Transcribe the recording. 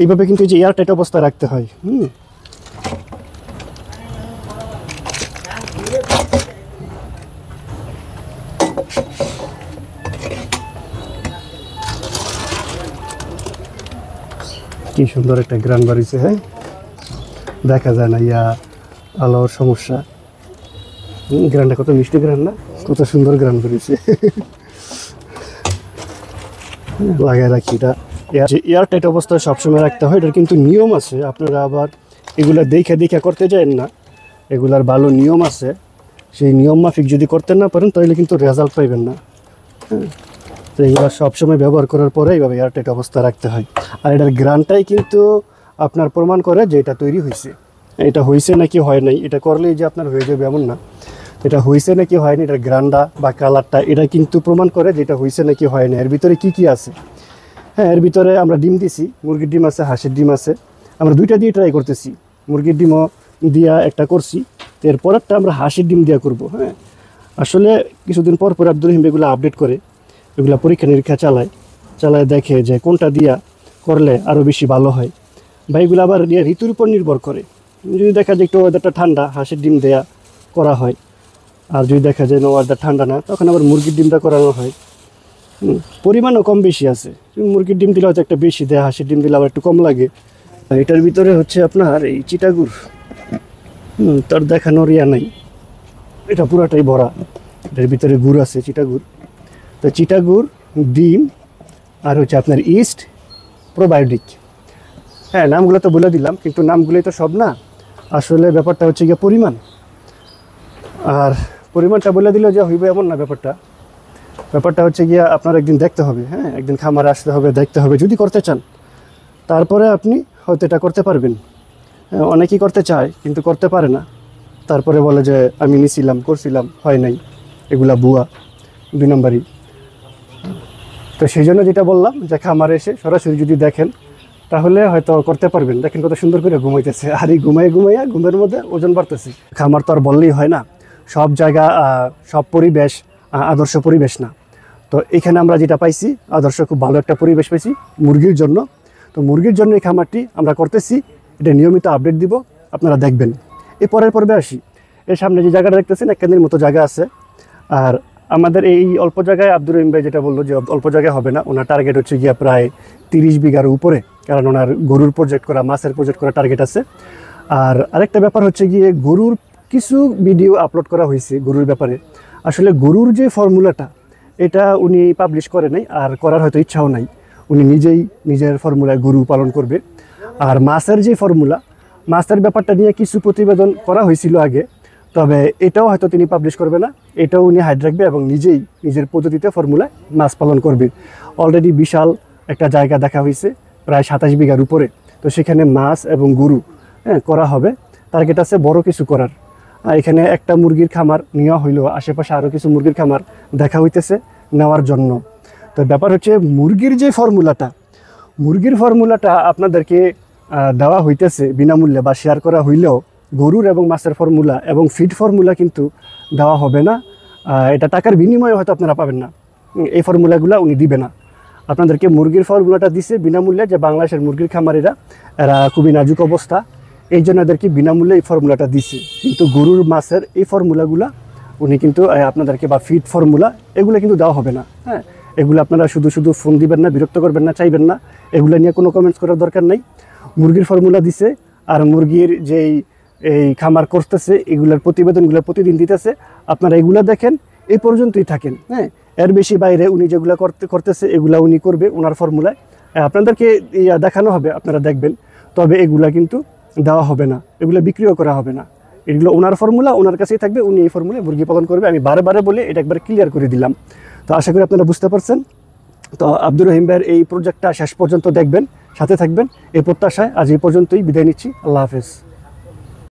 এইভাবে কিন্তু এই যে এয়ার টাইট অবস্থায় রাখতে হয়। কি সুন্দর একটা গ্রান বাড়িছে, হ্যাঁ দেখা যায় না ইয়া আলোর সমস্যা। গ্রানটা কত মিষ্টি গ্রান না, কত সুন্দর গ্রান বেরিয়েছে। লাগাই রাখি এটা এয়ার টাইট অবস্থায় সবসময় রাখতে হয়। এটার কিন্তু নিয়ম আছে, আপনারা আবার এগুলা দেখে দেখে করতে যান না, এগুলার ভালো নিয়ম আছে। সেই নিয়ম মাফিক যদি করতে না পারেন তাহলে কিন্তু রেজাল্ট পাইবেন না। হ্যাঁ, তো এগুলো সবসময় ব্যবহার করার পরে এইভাবে এয়ার টাইট অবস্থা রাখতে হয়। আর এটার গ্রানটাই কিন্তু আপনার প্রমাণ করে যে এটা তৈরি হয়েছে। এটা হয়েছে নাকি হয় নাই, এটা করলেই যে আপনার হয়ে যাবে এমন না। এটা হয়েছে নাকি হয়নি, এটার গ্রানটা বা কালারটা এটা কিন্তু প্রমাণ করে যে এটা হয়েছে নাকি হয় না। এর ভিতরে কি কি আছে? হ্যাঁ, এর ভিতরে আমরা ডিম দিছি, মুরগির ডিম আছে, হাঁসের ডিম আছে। আমরা দুইটা দিয়ে ট্রাই করতেছি, মুরগির ডিমও দিয়া একটা করছি, তো এরপরেরটা আমরা হাঁসের ডিম দিয়া করব। হ্যাঁ, আসলে কিছুদিন পর পর আব্দুর রহিম এগুলো আপডেট করে, এগুলো পরীক্ষা নিরীক্ষা চালায় দেখে যে কোনটা দিয়া করলে আরও বেশি ভালো হয়। বা এগুলো আবার ঋতুর উপর নির্ভর করে। যদি দেখা যায় একটু ওয়েদারটা ঠান্ডা, হাঁসের ডিম দেয়া করা হয়। আর যদি দেখা যায় ওয়েদার ঠান্ডা না, তখন আবার মুরগির ডিমটা করানো হয়। পরিমাণও কম বেশি আছে, মুরগির ডিম দিলে হয়তো একটা বেশি দেয়, হাঁসের ডিম দিলে আবার একটু কম লাগে। এটার ভিতরে হচ্ছে আপনার এই চিটাগুড়, তার দেখানোর ইয়া নাই, এটা পুরাটাই ভরা। এটার ভিতরে গুড় আছে, চিটাগুড়। তো চিটাগুড়, ডিম, আর হচ্ছে আপনার ইস্ট, প্রোবায়োটিক। হ্যাঁ, নামগুলো তো বলে দিলাম, কিন্তু নামগুলোই তো সব না। আসলে ব্যাপারটা হচ্ছে গিয়ে পরিমাণ। আর পরিমাণটা বলে দিলেও যে হইবে এমন না ব্যাপারটা হচ্ছে গিয়া আপনার একদিন দেখতে হবে। হ্যাঁ, একদিন খামারে আসতে হবে, দেখতে হবে, যদি করতে চান তারপরে আপনি হয়তো এটা করতে পারবেন। অনেকেই করতে চায় কিন্তু করতে পারে না, তারপরে বলে যে আমি নিছিলাম, করছিলাম, হয় নাই, এগুলা ভুয়া, 2 নম্বরই। তো সেই জন্য যেটা বললাম যে খামারে এসে সরাসরি যদি দেখেন তাহলে হয়তো করতে পারবেন। দেখেন কত সুন্দর করে ঘুমাইতেছে, আর এই ঘুমাইয়া ঘুমের মধ্যে ওজন বাড়তেছে। খামার তো আর বললেই হয় না, সব জায়গা সব পরিবেশ আদর্শ পরিবেশ না। তো এখানে আমরা যেটা পাইছি আদর্শ, খুব ভালো একটা পরিবেশ পেয়েছি মুরগির জন্য। তো মুরগির জন্য এই খামারটি আমরা করতেছি, এটা নিয়মিত আপডেট দিব, আপনারা দেখবেন। এই পরের পর্বে আসি। এর সামনে যে জায়গাটা দেখতেছেন, এক কেন্দ্রের মতো জায়গা আছে। আর আমাদের এই অল্প জায়গায় আব্দুর রহিম ভাই যেটা বললো যে অল্প জায়গায় হবে না, ওনার টার্গেট হচ্ছে গিয়া প্রায় 30 বিঘার উপরে, কারণ ওনার গরুর প্রজেক্ট করা, মাছের প্রজেক্ট করা টার্গেট আছে। আর আরেকটা ব্যাপার হচ্ছে গিয়ে গরুর কিছু ভিডিও আপলোড করা হয়েছে গরুর ব্যাপারে। আসলে গরুর যে ফর্মুলাটা, এটা উনি পাবলিশ করে নাই, আর করার হয়তো ইচ্ছাও নাই। উনি নিজেই নিজের ফর্মুলায় গরু পালন করবে। আর মাছের যে ফর্মুলা, মাছের ব্যাপারটা নিয়ে কিছু প্রতিবেদন করা হয়েছিল আগে, তবে এটাও হয়তো তিনি পাবলিশ করবে না। এটাও উনি হাইড রাখবে এবং নিজেই নিজের পদ্ধতিতে ফর্মুলায় মাছ পালন করবে। অলরেডি বিশাল একটা জায়গা দেখা হয়েছে, প্রায় 27 বিঘার উপরে। তো সেখানে মাছ এবং গরু করা হবে। টার্গেট আছে বড় কিছু করার। এখানে একটা মুরগির খামার নেওয়া হইলো, আশেপাশে আরও কিছু মুরগির খামার দেখা হইতেছে নেওয়ার জন্য। তো ব্যাপার হচ্ছে মুরগির যে ফর্মুলাটা আপনাদেরকে দেওয়া হইতেছে বিনামূল্যে বা শেয়ার করা হইলেও, গরুর এবং মাছের ফর্মুলা এবং ফিড ফর্মুলা কিন্তু দেওয়া হবে না। এটা টাকার বিনিময়ে হয়তো আপনারা পাবেন না, এই ফর্মুলাগুলো উনি দিবে না আপনাদেরকে। মুরগির ফর্মুলাটা দিছে বিনামূল্যে, যে বাংলাদেশের মুরগির খামারিরা এরা খুবই নাজুক অবস্থা, এই জন্য এদেরকে বিনামূল্যে এই ফর্মুলাটা দিছে। কিন্তু গরুর মাছের এই ফর্মুলাগুলা উনি কিন্তু আপনাদেরকে, বা ফিড ফর্মুলা, এগুলো কিন্তু দেওয়া হবে না। হ্যাঁ, এগুলো আপনারা শুধু ফোন দিবেন না, বিরক্ত করবেন না, চাইবেন না, এগুলো নিয়ে কোনো কমেন্টস করার দরকার নেই। মুরগির ফর্মুলা দিছে, আর মুরগির যেই এই খামার করতেছে এগুলোর প্রতিবেদনগুলো প্রতিদিন দিতেছে, আপনারা এগুলো দেখেন, এই পর্যন্তই থাকেন। হ্যাঁ, এর বেশি বাইরে উনি যেগুলো করতেছে এগুলা উনি করবে ওনার ফর্মুলায়, আপনাদেরকে দেখানো হবে, আপনারা দেখবেন। তবে এগুলা কিন্তু দেওয়া হবে না, এগুলো বিক্রিও করা হবে না। এগুলো ওনার ফর্মুলা, ওনার কাছেই থাকবে, উনি এই ফর্মুলায় মুরগি পালন করবে। আমি বারে বলে এটা একবার ক্লিয়ার করে দিলাম। তো আশা করি আপনারা বুঝতে পারছেন। তো আব্দুর রহিম ভাইয়ের এই প্রজেক্টটা শেষ পর্যন্ত দেখবেন, সাথে থাকবেন, এই প্রত্যাশায় আজ এই পর্যন্তই বিদায় নিচ্ছি। আল্লাহ হাফেজ।